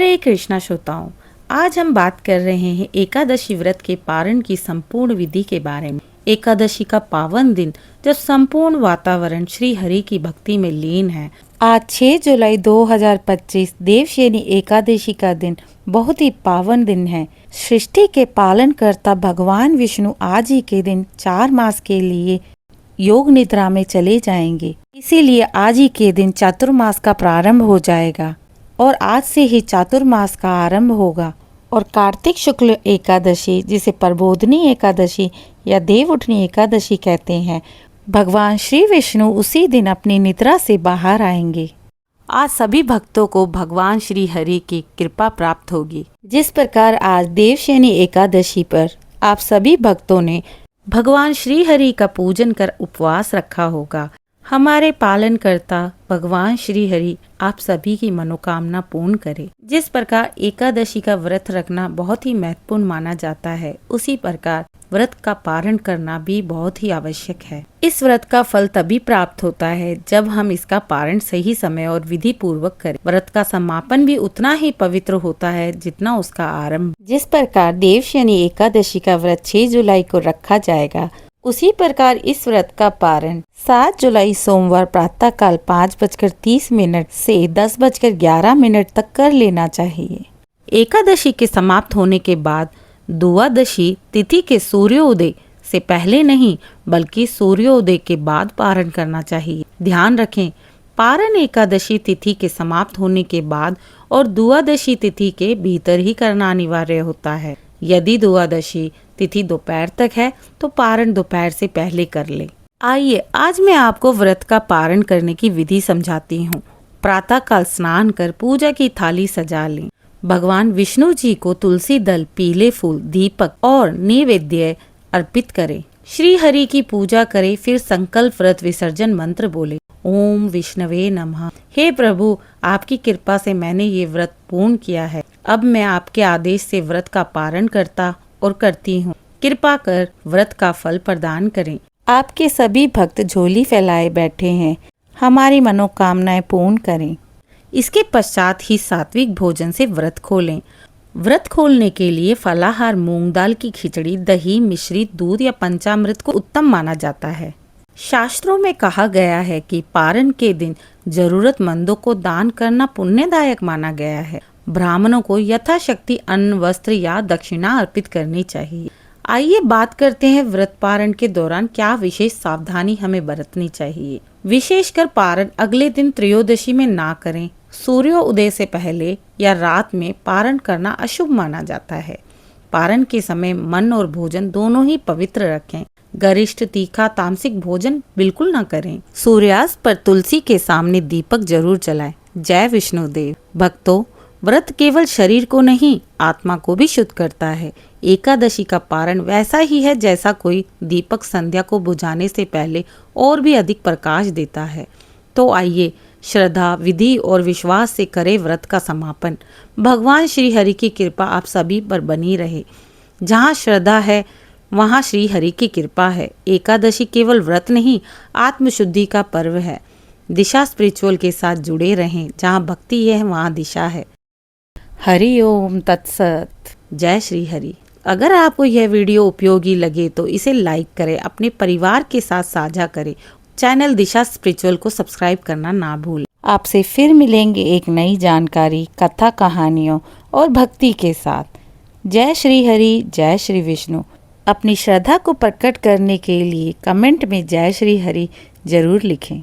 हरे कृष्णा श्रोताओं, आज हम बात कर रहे हैं एकादशी व्रत के पारण की संपूर्ण विधि के बारे में। एकादशी का पावन दिन जब संपूर्ण वातावरण श्री हरि की भक्ति में लीन है। आज 6 जुलाई 2025 देवशयनी एकादशी का दिन बहुत ही पावन दिन है। सृष्टि के पालन करता भगवान विष्णु आज ही के दिन 4 मास के लिए योग निद्रा में चले जाएंगे। इसीलिए आज ही के दिन चातुर्मास का प्रारंभ हो जाएगा और आज से ही चातुर्मास का आरंभ होगा। और कार्तिक शुक्ल एकादशी, जिसे प्रबोधनी एकादशी या देव उठनी एकादशी कहते हैं, भगवान श्री विष्णु उसी दिन अपनी निद्रा से बाहर आएंगे। आज सभी भक्तों को भगवान श्री हरि की कृपा प्राप्त होगी। जिस प्रकार आज देवशयनी एकादशी पर आप सभी भक्तों ने भगवान श्री हरि का पूजन कर उपवास रखा होगा, हमारे पालन करता भगवान श्री हरि आप सभी की मनोकामना पूर्ण करे। जिस प्रकार एकादशी का व्रत रखना बहुत ही महत्वपूर्ण माना जाता है, उसी प्रकार व्रत का पारण करना भी बहुत ही आवश्यक है। इस व्रत का फल तभी प्राप्त होता है जब हम इसका पारण सही समय और विधि पूर्वक करें। व्रत का समापन भी उतना ही पवित्र होता है जितना उसका आरंभ। जिस प्रकार देवशयनी एकादशी का व्रत 6 जुलाई को रखा जाएगा, उसी प्रकार इस व्रत का पारण 7 जुलाई सोमवार प्रातः काल 5:30 से 10:11 तक कर लेना चाहिए। एकादशी के समाप्त होने के बाद द्वादशी तिथि के सूर्योदय से पहले नहीं बल्कि सूर्योदय के बाद पारण करना चाहिए। ध्यान रखें, पारण एकादशी तिथि के समाप्त होने के बाद और द्वादशी तिथि के भीतर ही करना अनिवार्य होता है। यदि द्वादशी तिथि दोपहर तक है तो पारण दोपहर से पहले कर ले। आइए आज मैं आपको व्रत का पारण करने की विधि समझाती हूँ। प्रातः काल स्नान कर पूजा की थाली सजा लें। भगवान विष्णु जी को तुलसी दल, पीले फूल, दीपक और नैवेद्य अर्पित करें। श्री हरि की पूजा करें, फिर संकल्प व्रत विसर्जन मंत्र बोले। ओम विष्णवे नमः। हे प्रभु, आपकी कृपा से मैंने ये व्रत पूर्ण किया है। अब मैं आपके आदेश से व्रत का पारण करता और करती हूँ। कृपा कर व्रत का फल प्रदान करें। आपके सभी भक्त झोली फैलाए बैठे हैं, हमारी मनोकामनाएं पूर्ण करें। इसके पश्चात ही सात्विक भोजन से व्रत खोलें। व्रत खोलने के लिए फलाहार मूंग दाल की खिचड़ी, दही, मिश्रित दूध या पंचामृत को उत्तम माना जाता है। शास्त्रों में कहा गया है कि पारण के दिन जरूरतमंदों को दान करना पुण्यदायक माना गया है। ब्राह्मणों को यथाशक्ति अन्न, वस्त्र या दक्षिणा अर्पित करनी चाहिए। आइए बात करते हैं व्रत पारण के दौरान क्या विशेष सावधानी हमें बरतनी चाहिए। विशेषकर पारण अगले दिन त्रयोदशी में ना करें। सूर्योदय से पहले या रात में पारण करना अशुभ माना जाता है। पारण के समय मन और भोजन दोनों ही पवित्र रखें। गरिष्ठ, तीखा, तामसिक भोजन बिल्कुल न करें। सूर्यास्त पर तुलसी के सामने दीपक जरूर जलाएं। जय विष्णुदेव। भक्तों, व्रत केवल शरीर को नहीं आत्मा को भी शुद्ध करता है। एकादशी का पारण वैसा ही है जैसा कोई दीपक संध्या को बुझाने से पहले और भी अधिक प्रकाश देता है। तो आइए श्रद्धा, विधि और विश्वास से करें व्रत का समापन। भगवान श्री हरि की कृपा आप सभी पर बनी रहे। जहाँ श्रद्धा है वहाँ श्री हरि की कृपा है। एकादशी केवल व्रत नहीं, आत्मशुद्धि का पर्व है। दिशा स्पिरिचुअल के साथ जुड़े रहें। जहाँ भक्ति है वहाँ दिशा है। हरि ओम तत्सत। जय श्री हरि। अगर आपको यह वीडियो उपयोगी लगे तो इसे लाइक करें, अपने परिवार के साथ साझा करें। चैनल दिशा स्पिरिचुअल को सब्सक्राइब करना ना भूलें। आपसे फिर मिलेंगे एक नई जानकारी, कथा, कहानियों और भक्ति के साथ। जय श्री हरि, जय श्री विष्णु। अपनी श्रद्धा को प्रकट करने के लिए कमेंट में जय श्री हरि जरूर लिखें।